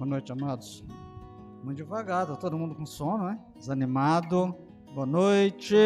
Boa noite, amados. Muito devagar, tá todo mundo com sono, né? Desanimado. Boa noite.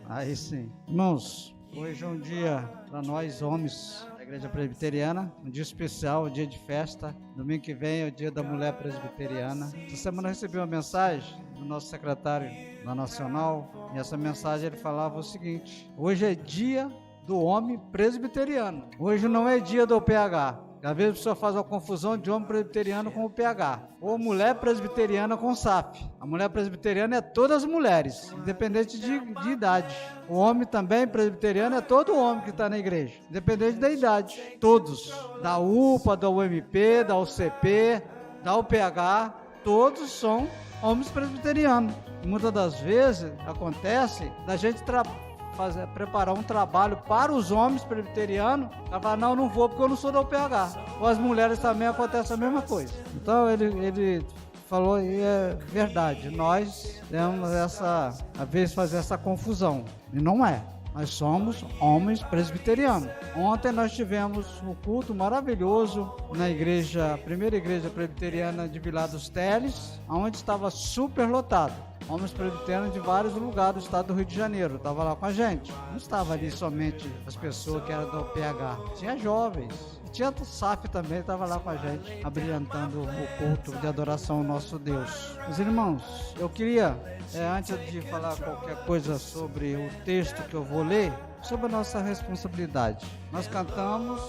Aí sim. Irmãos, hoje é um dia para nós homens da Igreja Presbiteriana, um dia especial, um dia de festa. Domingo que vem é o dia da mulher presbiteriana. Essa semana eu recebi uma mensagem do nosso secretário da Nacional, e essa mensagem ele falava o seguinte: hoje é dia do homem presbiteriano. Hoje não é dia do PH. Às vezes a pessoa faz uma confusão de homem presbiteriano com o PH, ou mulher presbiteriana com o SAF. A mulher presbiteriana é todas as mulheres, independente de idade. O homem também presbiteriano é todo homem que está na igreja, independente da idade. Todos, da UPA, da UMP, da UCP, da UPH, todos são homens presbiterianos. Muitas das vezes acontece da gente preparar um trabalho para os homens presbiterianos, ela fala, não vou porque eu não sou da UPH. Ou as mulheres também acontece a mesma coisa. Então ele falou, e é verdade, nós temos às vezes fazer essa confusão, e não é. Nós somos homens presbiterianos. Ontem nós tivemos um culto maravilhoso na primeira igreja presbiteriana de Vilar dos Teles, onde estava super lotado. Homens presbiterianos de vários lugares do estado do Rio de Janeiro estavam lá com a gente. Não estava ali somente as pessoas que eram do PH, tinha jovens. Tinha o SAF também, estava lá com a gente, abrilhantando o culto de adoração ao nosso Deus. Meus irmãos, eu queria, antes de falar qualquer coisa sobre o texto que eu vou ler, sobre a nossa responsabilidade. Nós cantamos,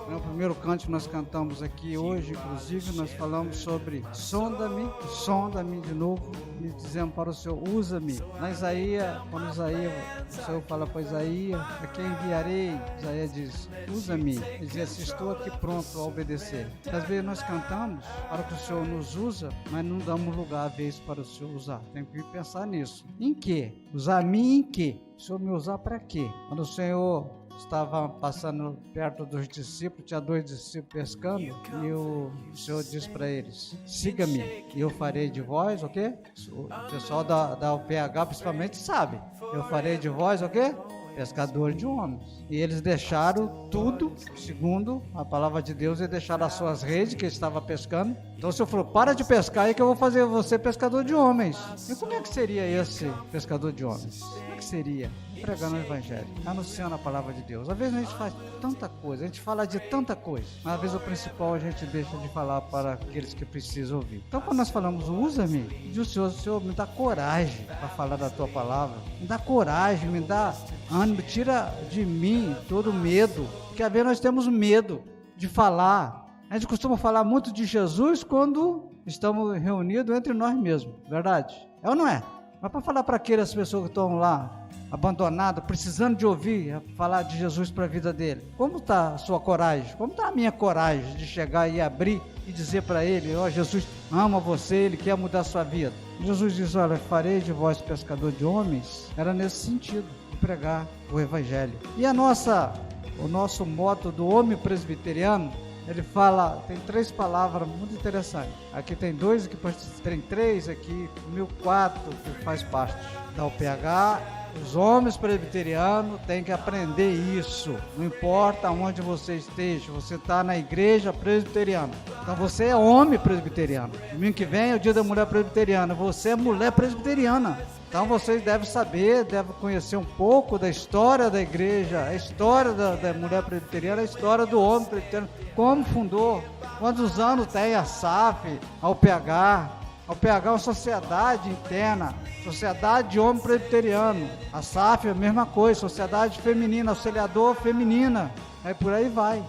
no primeiro cântico nós cantamos aqui hoje, inclusive, nós falamos sobre sonda-me de novo, e dizemos para o Senhor, usa-me. Na Isaías, quando o Senhor fala para Isaías, a quem enviarei? Isaías diz, usa-me. Ele diz assim, estou aqui pronto a obedecer. Às vezes nós cantamos para que o Senhor nos usa, mas não damos lugar às vezes para o Senhor usar. Tem que pensar nisso. Em quê? Usar a mim em quê? O Senhor me usar para quê? Quando o Senhor estava passando perto dos discípulos, tinha 2 discípulos pescando, e o Senhor disse para eles, siga-me e eu farei de vós, o quê? O pessoal da UPH principalmente sabe, eu farei de vós, o quê? Pescadores de homens. E eles deixaram tudo, segundo a palavra de Deus, e deixaram as suas redes que eles estavam pescando. Então o Senhor falou, para de pescar aí que eu vou fazer você pescador de homens. E como é que seria esse pescador de homens? Como é que seria? Pregando o evangelho, anunciando a palavra de Deus. Às vezes a gente faz tanta coisa, a gente fala de tanta coisa, mas às vezes o principal a gente deixa de falar para aqueles que precisam ouvir. Então quando nós falamos, usa-me, diz o Senhor, me dá coragem para falar da tua palavra, me dá coragem, me dá ânimo, tira de mim todo medo, porque às vezes nós temos medo de falar. A gente costuma falar muito de Jesus quando estamos reunidos entre nós mesmos, verdade? É ou não é? Mas para falar para aquelas pessoas que estão lá, abandonadas, precisando de ouvir, falar de Jesus para a vida dele, como está a sua coragem? Como está a minha coragem de chegar e abrir e dizer para ele, Jesus ama você, ele quer mudar a sua vida? Jesus diz, olha, farei de vós pescador de homens. Era nesse sentido, de pregar o evangelho. E o nosso moto do homem presbiteriano, ele fala, tem 3 palavras muito interessantes. Aqui tem 2, aqui tem 3, aqui 1004, que faz parte da UPH. Os homens presbiterianos têm que aprender isso. Não importa onde você esteja, você está na igreja presbiteriana. Então você é homem presbiteriano. Domingo que vem é o dia da mulher presbiteriana. Você é mulher presbiteriana. Então vocês devem saber, devem conhecer um pouco da história da igreja, a história da mulher presbiteriana, a história do homem presbiteriano, como fundou, quantos anos tem a SAF, a UPH. A UPH é uma sociedade interna, sociedade de homem presbiteriano. A SAF é a mesma coisa, sociedade feminina, auxiliador feminina. Aí por aí vai.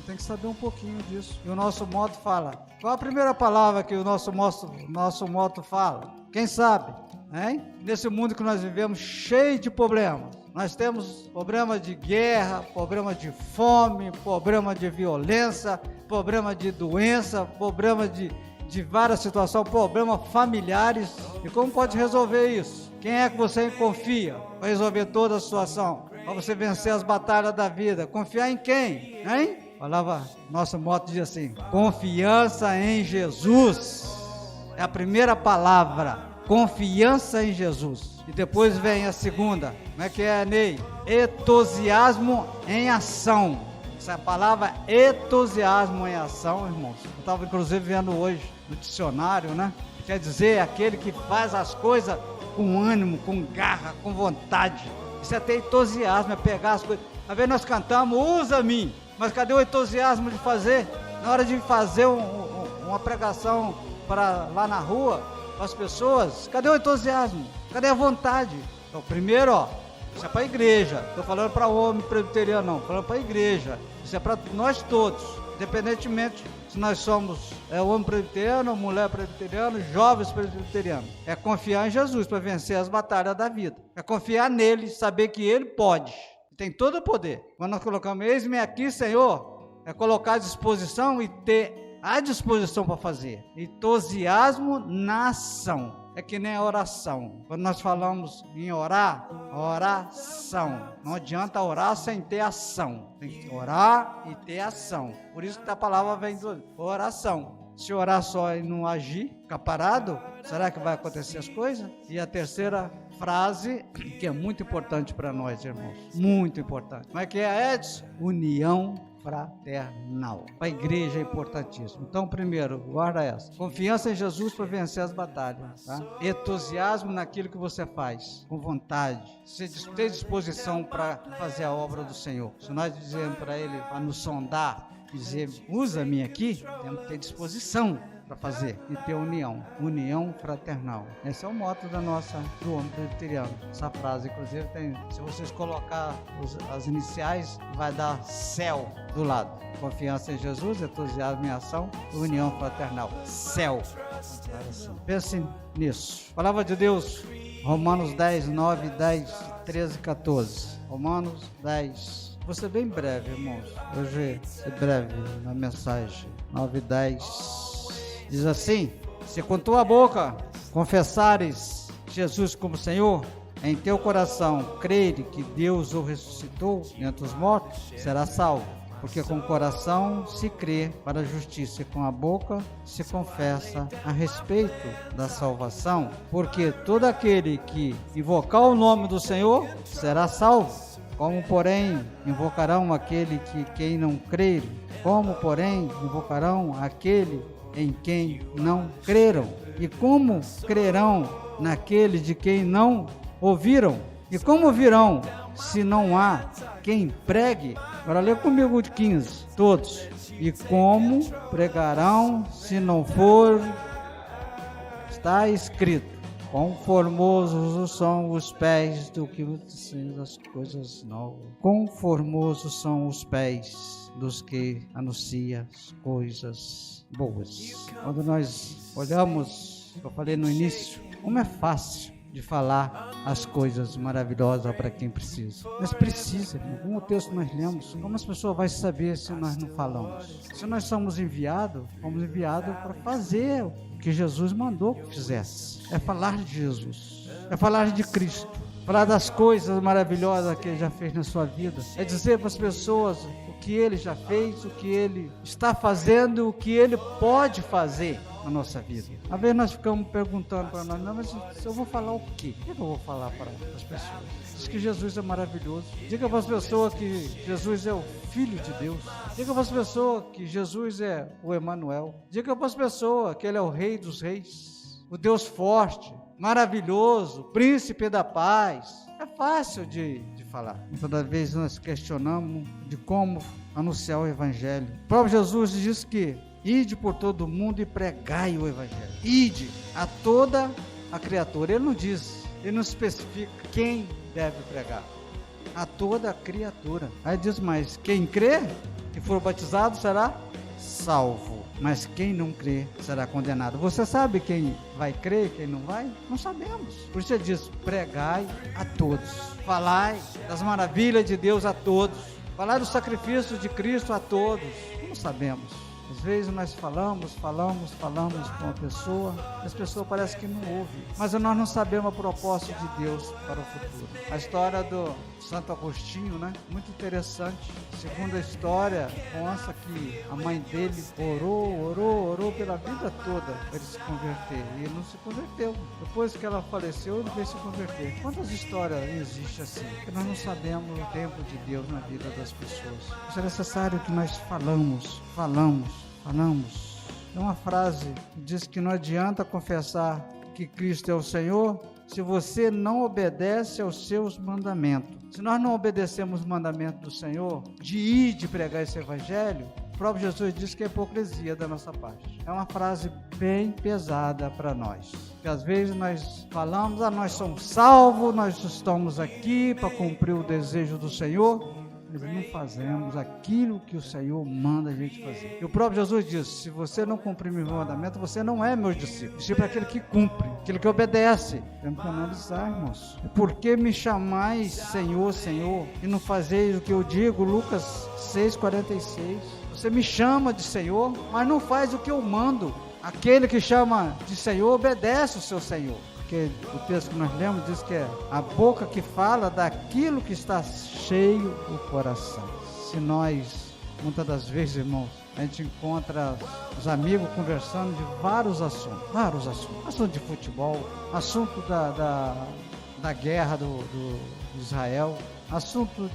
Tem que saber um pouquinho disso. E o nosso moto fala. Qual a primeira palavra que o nosso moto fala? Quem sabe? Hein? Nesse mundo que nós vivemos, cheio de problemas. Nós temos problema de guerra, problema de fome, problema de violência, problema de doença, problema de várias situações, problemas familiares. E como pode resolver isso? Quem é que você confia para resolver toda a situação? Para você vencer as batalhas da vida? Confiar em quem? Hein? Nossa moto diz assim, confiança em Jesus. É a primeira palavra, confiança em Jesus. E depois vem a segunda, como é que é, Ney? Entusiasmo em ação. Essa palavra entusiasmo em ação, irmãos. Eu estava inclusive vendo hoje no dicionário, né? Quer dizer, aquele que faz as coisas com ânimo, com garra, com vontade. Isso é ter entusiasmo, é pegar as coisas. Às vezes nós cantamos, usa-me, mas cadê o entusiasmo de fazer? Na hora de fazer uma pregação para lá na rua, para as pessoas, cadê o entusiasmo? Cadê a vontade? Então, primeiro, isso é para a igreja. Estou falando para o homem presbiteriano, não. Estou falando para a igreja. Isso é para nós todos, independentemente se nós somos homem presbiteriano, mulher presbiteriana, jovens presbiterianos. É confiar em Jesus para vencer as batalhas da vida. É confiar nele, saber que ele pode. Tem todo o poder. Quando nós colocamos, eis-me aqui, Senhor, é colocar à disposição e ter à disposição para fazer. Entusiasmo na ação. É que nem a oração. Quando nós falamos em orar, oração. Não adianta orar sem ter ação. Tem que orar e ter ação. Por isso que a palavra vem do oração. Se orar só e não agir, ficar parado, será que vai acontecer as coisas? E a terceira frase, que é muito importante para nós, irmãos. Muito importante. Como é que é, Edson? União fraternal. Para a igreja é importantíssimo. Então, primeiro, guarda essa. Confiança em Jesus para vencer as batalhas. Tá? Entusiasmo naquilo que você faz. Com vontade. Ter disposição para fazer a obra do Senhor. Se nós dizemos para Ele, para nos sondar, dizer, usa-me aqui, temos que ter disposição para fazer e ter união fraternal. Esse é o moto do homem presbiteriano. Essa frase, inclusive, tem, se vocês colocar as iniciais, vai dar céu do lado. Confiança em Jesus, entusiasmo em ação, união fraternal. Céu. Pense nisso. Palavra de Deus, Romanos 10, 9, 10, 13 e 14. Romanos 10. Vou ser bem breve, irmãos. Hoje é breve na mensagem. 9, 10. Diz assim: se com tua boca confessares Jesus como Senhor, em teu coração creres que Deus o ressuscitou dentre os mortos, serás salvo. Porque com o coração se crê para a justiça e com a boca se confessa a respeito da salvação. Porque todo aquele que invocar o nome do Senhor será salvo. Como, porém, invocarão aquele que quem não crer? Como, porém, invocarão aquele em quem não creram? E como crerão naquele de quem não ouviram? E como virão se não há quem pregue? Agora lê comigo de 15, todos. E como pregarão se não for? Está escrito: quão formosos são os pés do que dizem as coisas novas. Quão formosos são os pés dos que anunciam as coisas boas. Quando nós olhamos, eu falei no início, como é fácil de falar as coisas maravilhosas para quem precisa. Mas precisa, irmão. Como o texto nós lemos, como as pessoas vão saber se nós não falamos? Se nós somos enviados, fomos enviados para fazer o que Jesus mandou que fizesse. É falar de Jesus, é falar de Cristo, falar das coisas maravilhosas que Ele já fez na sua vida. É dizer para as pessoas o que Ele já fez, o que Ele está fazendo, o que Ele pode fazer na nossa vida. Às vezes nós ficamos perguntando para nós, não, mas eu vou falar o quê? O que eu vou falar para as pessoas? Diz que Jesus é maravilhoso. Diga para as pessoas que Jesus é o Filho de Deus. Diga para as pessoas que Jesus é o Emanuel. Diga para as pessoas que Ele é o Rei dos Reis, o Deus forte, maravilhoso, Príncipe da Paz. É fácil de falar. Toda vez nós questionamos de como anunciar o Evangelho. O próprio Jesus diz que ide por todo o mundo e pregai o Evangelho. Ide a toda a criatura. Ele não diz, ele não especifica quem deve pregar. A toda a criatura. Aí diz mais, quem crê e for batizado será salvo. Mas quem não crê será condenado. Você sabe quem vai crer e quem não vai? Não sabemos. Por isso ele diz, pregai a todos. Falai das maravilhas de Deus a todos. Falai do sacrifício de Cristo a todos. Não sabemos. Às vezes nós falamos com uma pessoa, as pessoas parecem que não ouvem, mas nós não sabemos a proposta de Deus para o futuro. A história do Santo Agostinho, né? Muito interessante. Segundo a história, consta que a mãe dele orou pela vida toda para ele se converter, e ele não se converteu. Depois que ela faleceu, ele veio se converter. Quantas histórias existem assim? Que nós não sabemos o tempo de Deus na vida das pessoas. Isso é necessário que nós falamos. Tem uma frase que diz que não adianta confessar que Cristo é o Senhor se você não obedece aos seus mandamentos. Se nós não obedecemos os mandamentos do Senhor, de pregar esse evangelho, o próprio Jesus diz que é hipocrisia da nossa parte. É uma frase bem pesada para nós. Porque às vezes nós falamos, nós somos salvos, nós estamos aqui para cumprir o desejo do Senhor, mas não fazemos aquilo que o Senhor manda a gente fazer. E o próprio Jesus diz: se você não cumprir meu mandamento, você não é meu discípulo. Discípulo é aquele que cumpre, aquele que obedece. Temos que analisar, irmãos. E por que me chamais Senhor, Senhor, e não fazeis o que eu digo? Lucas 6,46. Você me chama de Senhor, mas não faz o que eu mando. Aquele que chama de Senhor, obedece o seu Senhor. Porque o texto que nós lemos diz que é a boca que fala daquilo que está cheio o coração. Se nós, muitas das vezes, irmãos, a gente encontra os amigos conversando de vários assuntos. Assunto de futebol, assunto da guerra do Israel, assunto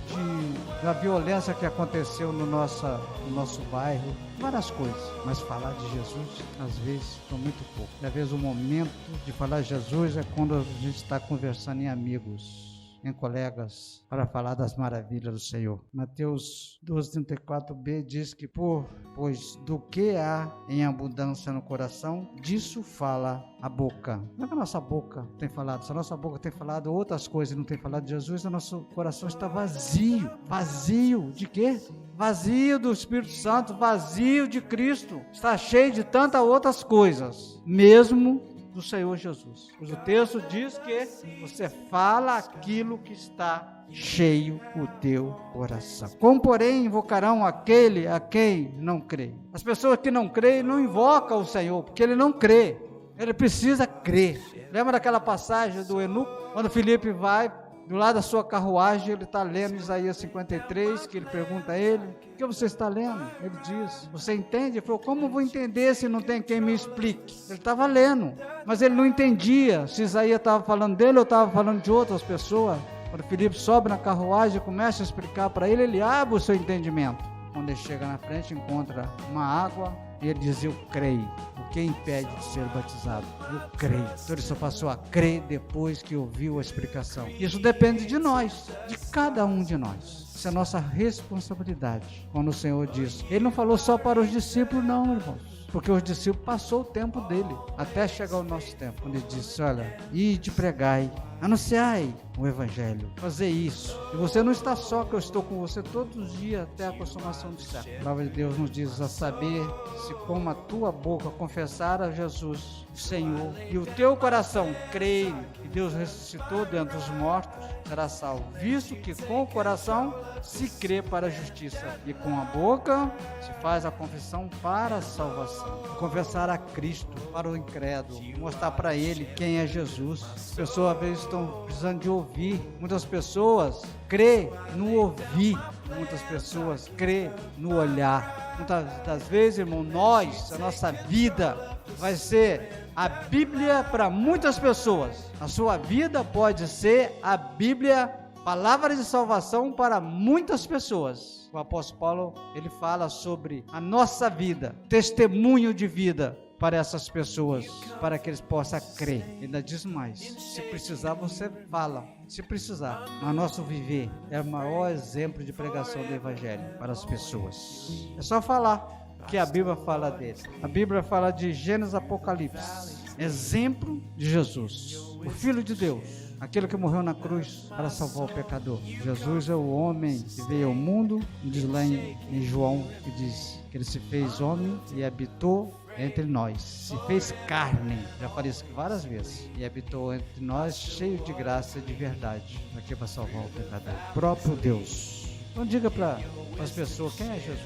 da violência que aconteceu no nosso bairro, várias coisas. Mas falar de Jesus, às vezes, foi muito pouco. E às vezes o momento de falar de Jesus é quando a gente está conversando em amigos, em colegas, para falar das maravilhas do Senhor. Mateus 12:34b diz que pois do que há em abundância no coração, disso fala a boca. Não é que a nossa boca tem falado, se a nossa boca tem falado outras coisas e não tem falado de Jesus, o nosso coração está vazio. Vazio de quê? Vazio do Espírito Santo, vazio de Cristo. Está cheio de tantas outras coisas, mesmo do Senhor Jesus. Pois o texto diz que você fala aquilo que está cheio o teu coração. Como, porém, invocarão aquele a quem não crê? As pessoas que não creem não invocam o Senhor, porque ele não crê. Ele precisa crer. Lembra daquela passagem do eunuco? Quando Filipe vai do lado da sua carruagem, ele está lendo Isaías 53, que ele pergunta a ele: o que você está lendo? Ele diz: você entende? Ele falou: como eu vou entender se não tem quem me explique? Ele estava lendo, mas ele não entendia se Isaías estava falando dele ou estava falando de outras pessoas. Quando Filipe sobe na carruagem e começa a explicar para ele, ele abre o seu entendimento. Quando ele chega na frente, encontra uma água, e ele diz: eu creio. O que impede de ser batizado? Eu creio. Então ele só passou a crer depois que ouviu a explicação. Isso depende de nós, de cada um de nós. Isso é nossa responsabilidade. Quando o Senhor diz, ele não falou só para os discípulos, não, irmãos. Porque os discípulos passou o tempo dele, até chegar o nosso tempo. Quando ele disse: olha, ide pregai, anunciai o evangelho, fazer isso. E você não está só, que eu estou com você todos os dias até a consumação do século. A palavra de Deus nos diz: a saber, se com a tua boca confessar a Jesus, o Senhor, e o teu coração crer que Deus ressuscitou dentre os mortos, será salvo. Visto que com o coração se crê para a justiça, e com a boca se faz a confissão para a salvação. Confessar a Cristo para o incrédulo, mostrar para ele quem é Jesus. As pessoas às vezes estão precisando de ouvir. Muitas pessoas crê no ouvir, muitas pessoas crê no olhar. Muitas das vezes, irmão, a nossa vida vai ser a Bíblia para muitas pessoas. A sua vida pode ser a Bíblia, palavra de salvação para muitas pessoas. O apóstolo Paulo, ele fala sobre a nossa vida, testemunho de vida para essas pessoas, para que eles possam crer. Ele ainda diz mais: se precisar, você fala. Se precisar, mas nosso viver é o maior exemplo de pregação do evangelho para as pessoas. É só falar que a Bíblia fala dele. A Bíblia fala de Gênesis, Apocalipse, exemplo de Jesus, o Filho de Deus, aquele que morreu na cruz para salvar o pecador. Jesus é o homem que veio ao mundo, diz lá em João, que diz que ele se fez homem e habitou entre nós, se fez carne, já falei isso aqui várias vezes, e habitou entre nós, cheio de graça e de verdade, para salvar o pecador. Próprio Deus. Então diga para as pessoas: quem é Jesus?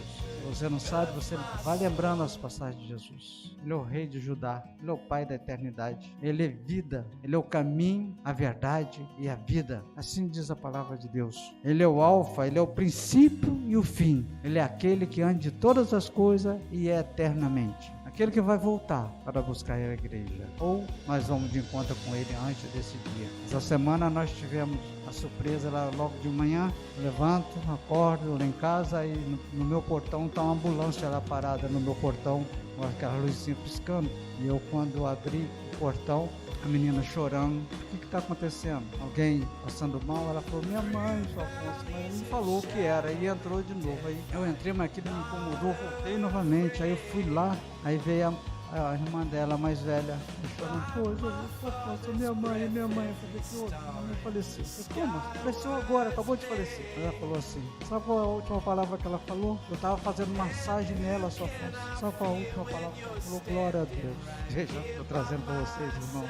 você não sabe, você vai lembrando as passagens de Jesus. Ele é o rei de Judá, ele é o pai da eternidade, ele é vida, ele é o caminho, a verdade e a vida. Assim diz a palavra de Deus. Ele é o alfa, ele é o princípio e o fim. Ele é aquele que anda de todas as coisas e é eternamente. Aquele que vai voltar para buscar a igreja. Ou nós vamos de encontro com ele antes desse dia. Essa semana nós tivemos a surpresa lá logo de manhã. Eu levanto, acordo lá em casa e no meu portão está uma ambulância lá parada no meu portão, com aquela luzinha piscando. E eu, quando abri o portão, a menina chorando. O que está acontecendo? Alguém passando mal? Ela falou, minha mãe, sua Afonso. Mas ele me falou o que era e entrou de novo. Aí eu entrei, mas aquilo me incomodou, voltei novamente. Aí eu fui lá, aí veio a irmã dela, mais velha, chorando, pô, Afonso, minha mãe. Eu falei, pô, minha mãe faleceu. Eu falei, como? Faleceu agora, acabou de falecer. Ela falou assim, sabe qual é a última palavra que ela falou? Eu estava fazendo massagem nela, sua Afonso. Sabe qual é a última palavra que ela falou? Glória a Deus. Veja, estou trazendo para vocês, irmão,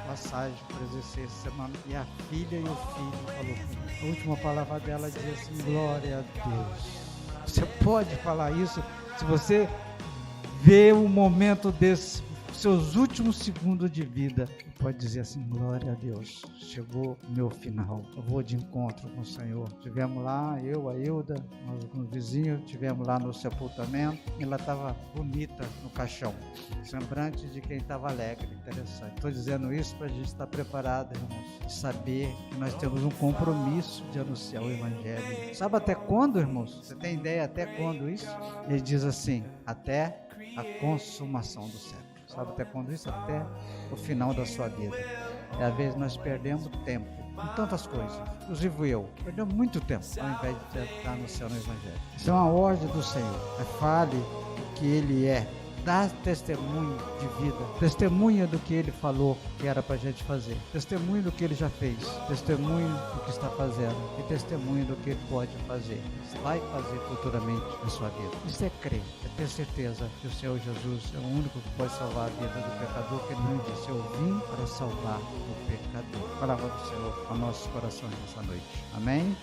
passagem para essa semana. E a filha e o filho falou comigo. A última palavra dela diz assim, glória a Deus. Você pode falar isso se você vê um momento desse, seus últimos segundos de vida, pode dizer assim, glória a Deus, chegou o meu final, eu vou de encontro com o Senhor. Tivemos lá, eu, a Hilda, com os vizinhos, tivemos lá no sepultamento, ela estava bonita no caixão, semblante de quem estava alegre, interessante. Estou dizendo isso para a gente estar preparado, irmãos, saber que nós temos um compromisso de anunciar o Evangelho. Sabe até quando, irmãos? Você tem ideia até quando isso? Ele diz assim, até a consumação do século. Sabe até quando isso? Até o final da sua vida. E às vezes nós perdemos tempo em tantas coisas, inclusive eu, perdemos muito tempo ao invés de estar anunciando o Evangelho. Isso é uma ordem do Senhor. Fale o que Ele é. Dá testemunho de vida, testemunha do que Ele falou que era para a gente fazer, testemunho do que Ele já fez, testemunho do que está fazendo e testemunho do que Ele pode fazer, vai fazer futuramente na sua vida. Isso é crer, é ter certeza que o Senhor Jesus é o único que pode salvar a vida do pecador, que Ele não disse, eu vim para salvar o pecador. Palavra do Senhor a nossos corações nessa noite. Amém?